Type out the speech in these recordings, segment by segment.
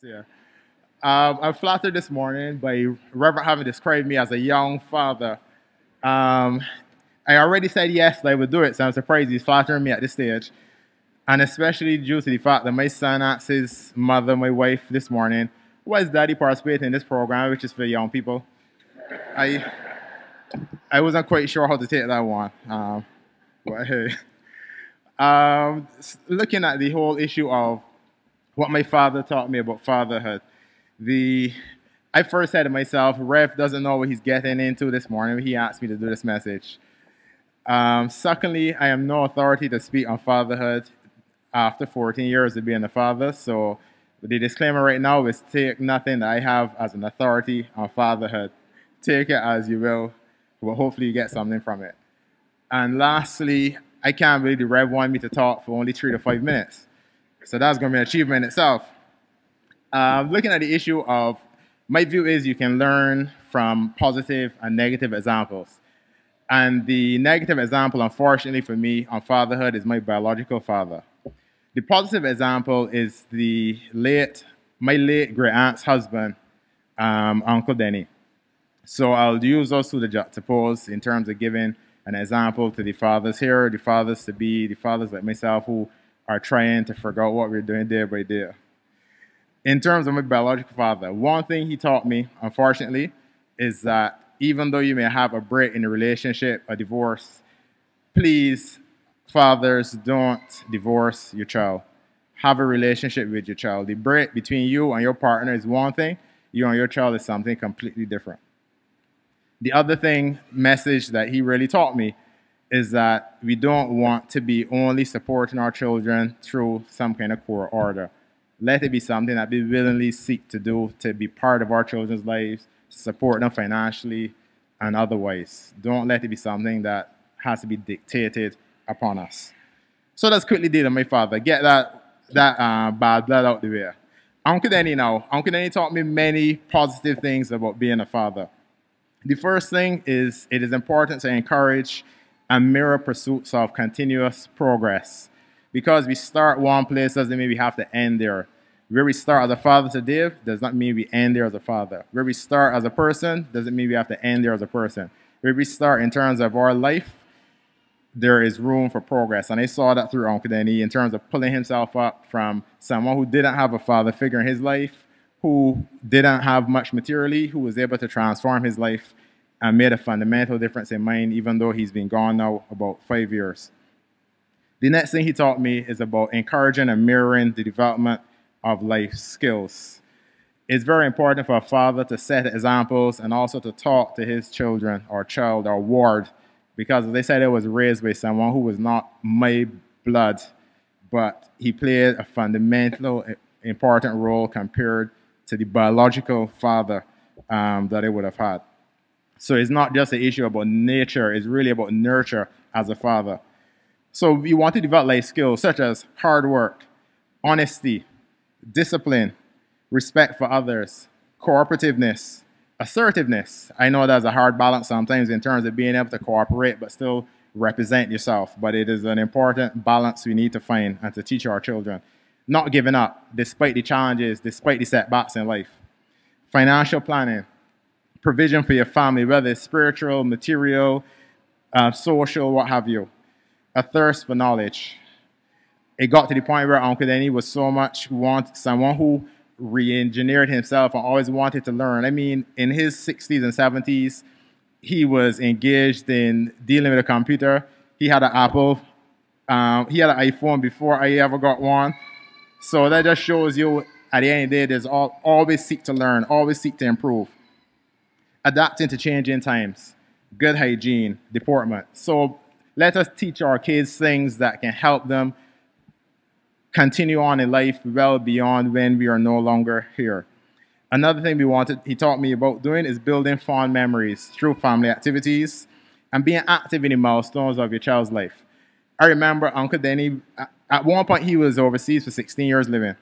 Yeah. I'm flattered this morning by Reverend having described me as a young father. Um, I already said yes that I would do it, so I'm surprised he's flattering me at this stage. And especially due to the fact that my son asked his mother, my wife, this morning, why is daddy participating in this program, which is for young people? I I wasn't quite sure how to take that one. But hey, looking at the whole issue of what my father taught me about fatherhood, the I first said to myself, Rev doesn't know what he's getting into this morning when he asked me to do this message. Secondly, I am no authority to speak on fatherhood after 14 years of being a father. So the disclaimer right now is take nothing that I have as an authority on fatherhood. Take it as you will, but hopefully you get something from it. And lastly, I can't believe the Rev wanted me to talk for only 3 to 5 minutes. So that's going to be an achievement in itself. Looking at the issue of, my view is you can learn from positive and negative examples. And the negative example, unfortunately for me, on fatherhood is my biological father. The positive example is my late great aunt's husband, Uncle Denny. So I'll use those two to juxtapose in terms of giving an example to the fathers here, the fathers to be, the fathers like myself who are trying to figure out what we're doing day by day. In terms of my biological father, one thing he taught me, unfortunately, is that even though you may have a break in a relationship, a divorce, please, fathers, don't divorce your child. Have a relationship with your child. The break between you and your partner is one thing, you and your child is something completely different. The other message that he really taught me is that we don't want to be only supporting our children through some kind of core order. Let it be something that we willingly seek to do to be part of our children's lives, support them financially and otherwise. Don't let it be something that has to be dictated upon us. So let's quickly deal with my father. Get that bad blood out the way. Uncle Denny now. Uncle Denny taught me many positive things about being a father. The first thing is it is important to encourage and mirror pursuits of continuous progress. Because we start one place doesn't mean we have to end there. Where we start as a father today does not mean we end there as a father. Where we start as a person doesn't mean we have to end there as a person. Where we start in terms of our life, there is room for progress. And I saw that through Uncle Denny in terms of pulling himself up from someone who didn't have a father figure in his life, who didn't have much materially, who was able to transform his life and made a fundamental difference in mine, even though he's been gone now about 5 years. The next thing he taught me is about encouraging and mirroring the development of life skills. It's very important for a father to set examples and also to talk to his children or child or ward, because as I said, I was raised by someone who was not my blood, but he played a fundamental, important role compared to the biological father that I would have had. So it's not just an issue about nature, it's really about nurture as a father. So we want to develop life skills such as hard work, honesty, discipline, respect for others, cooperativeness, assertiveness. I know that's a hard balance sometimes in terms of being able to cooperate but still represent yourself, but it is an important balance we need to find and to teach our children. Not giving up despite the challenges, despite the setbacks in life. Financial planning, provision for your family, whether it's spiritual, material, social, what have you. A thirst for knowledge. It got to the point where Uncle Denny was so much someone who re-engineered himself and always wanted to learn. I mean, in his 60s and 70s, he was engaged in dealing with a computer. He had an Apple. He had an iPhone before I ever got one. So that just shows you, at the end of the day, there's always seek to learn, always seek to improve. Adapting to changing times, good hygiene, deportment. So let us teach our kids things that can help them continue on in life well beyond when we are no longer here. Another thing he taught me about doing is building fond memories through family activities and being active in the milestones of your child's life. I remember Uncle Denny, at one point he was overseas for 16 years living.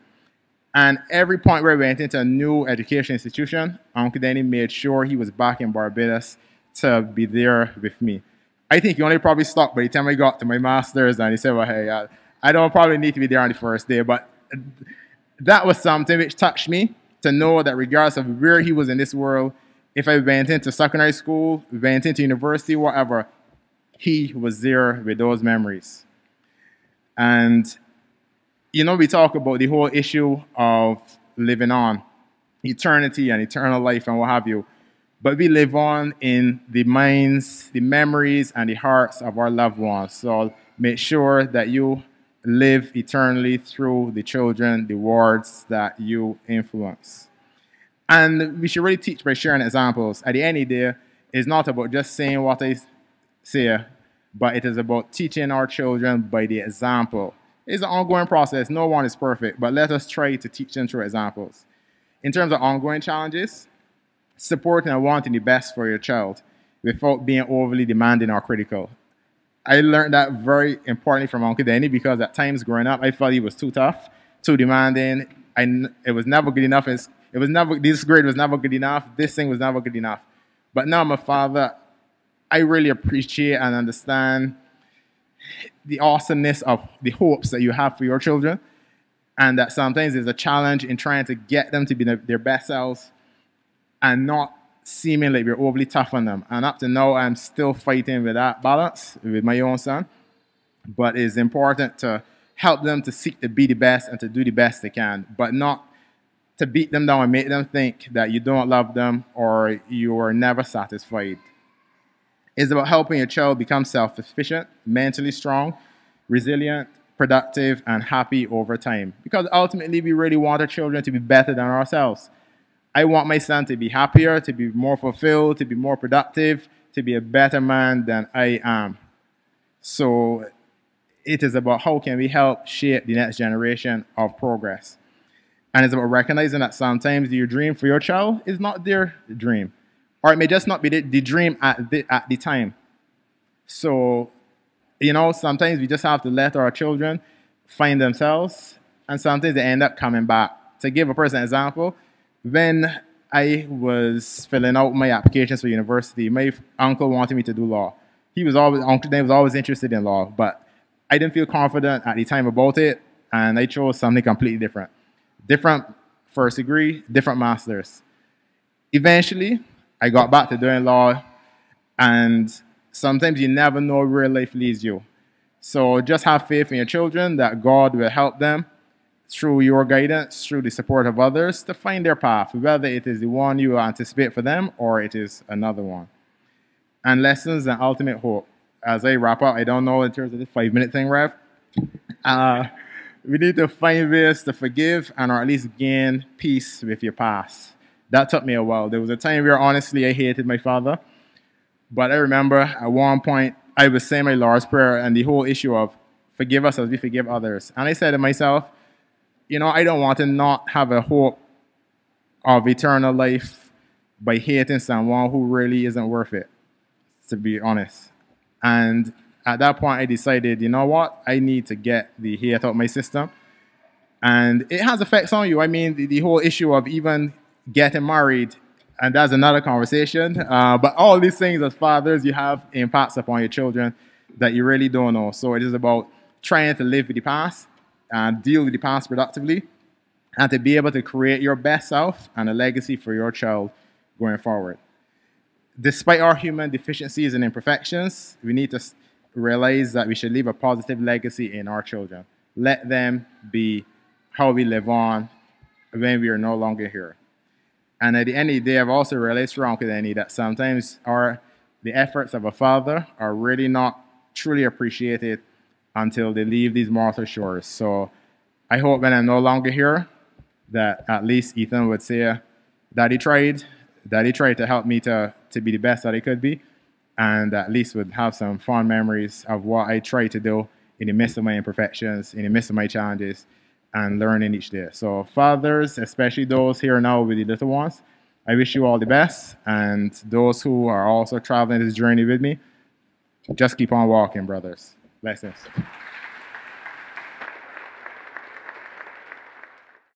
And every point where we went into a new education institution, Uncle Denny made sure he was back in Barbados to be there with me. I think he only probably stopped by the time I got to my master's and he said, well, hey, I don't probably need to be there on the first day, but That was something which touched me, to know that regardless of where he was in this world, if I went into secondary school, went into university, whatever, he was there with those memories. And we talk about the whole issue of living on, eternity and eternal life and what have you. But we live on in the minds, the memories, and the hearts of our loved ones. So make sure that you live eternally through the children, the words that you influence. And we should really teach by sharing examples. At the end of the day, it's not about just saying what I say, but it is about teaching our children by the example. It's an ongoing process. No one is perfect, but let us try to teach them through examples. In terms of ongoing challenges, supporting and wanting the best for your child without being overly demanding or critical. I learned that very importantly from Uncle Danny, because at times growing up, I felt he was too tough, too demanding. It was never good enough. This grade was never good enough. This thing was never good enough. But now I'm a father. I really appreciate and understand the awesomeness of the hopes that you have for your children, and that sometimes there's a challenge in trying to get them to be their best selves and not seeming like we're overly tough on them. And up to now, I'm still fighting with that balance with my own son. But it's important to help them to seek to be the best and to do the best they can, but not to beat them down and make them think that you don't love them or you are never satisfied. It's about helping your child become self-sufficient, mentally strong, resilient, productive, and happy over time. Because ultimately, we really want our children to be better than ourselves. I want my son to be happier, to be more fulfilled, to be more productive, to be a better man than I am. So it is about how can we help shape the next generation of progress. And it's about recognizing that sometimes your dream for your child is not their dream. Or it may just not be the dream at the time. So, sometimes we just have to let our children find themselves, and sometimes they end up coming back. To give a person an example, when I was filling out my applications for university, my uncle wanted me to do law. Uncle Dan was always interested in law, but I didn't feel confident at the time about it, and I chose something completely different. Different first degree, different masters. Eventually, I got back to doing law, and sometimes you never know where life leads you. So just have faith in your children that God will help them through your guidance, through the support of others, to find their path, whether it is the one you anticipate for them or it is another one. And lessons and ultimate hope. As I wrap up, I don't know in terms of the 5-minute thing, Rev. We need to find ways to forgive and or at least gain peace with your past. That took me a while. There was a time where honestly I hated my father. But I remember at one point I was saying my Lord's Prayer and the whole issue of forgive us as we forgive others. And I said to myself, I don't want to not have a hope of eternal life by hating someone who really isn't worth it, to be honest. And at that point, I decided, you know what? I need to get the hate out of my system. And it has effects on you. I mean, the whole issue of even getting married, and that's another conversation. But all these things as fathers, you have impacts upon your children that you really don't know. So it is about trying to live with the past and deal with the past productively, and to be able to create your best self and a legacy for your child going forward. Despite our human deficiencies and imperfections, we need to realize that we should leave a positive legacy in our children. Let them be how we live on when we are no longer here. And at the end of the day, I've also realized through Uncle Danny that sometimes the efforts of a father are really not truly appreciated until they leave these mortal shores. So I hope when I'm no longer here, that at least Ethan would say, Daddy tried to help me to be the best that I could be, and at least would have some fond memories of what I tried to do in the midst of my imperfections, in the midst of my challenges, and learning each day. So fathers, especially those here now with the little ones, I wish you all the best, and those who are also traveling this journey with me, just keep on walking, brothers. Blessings.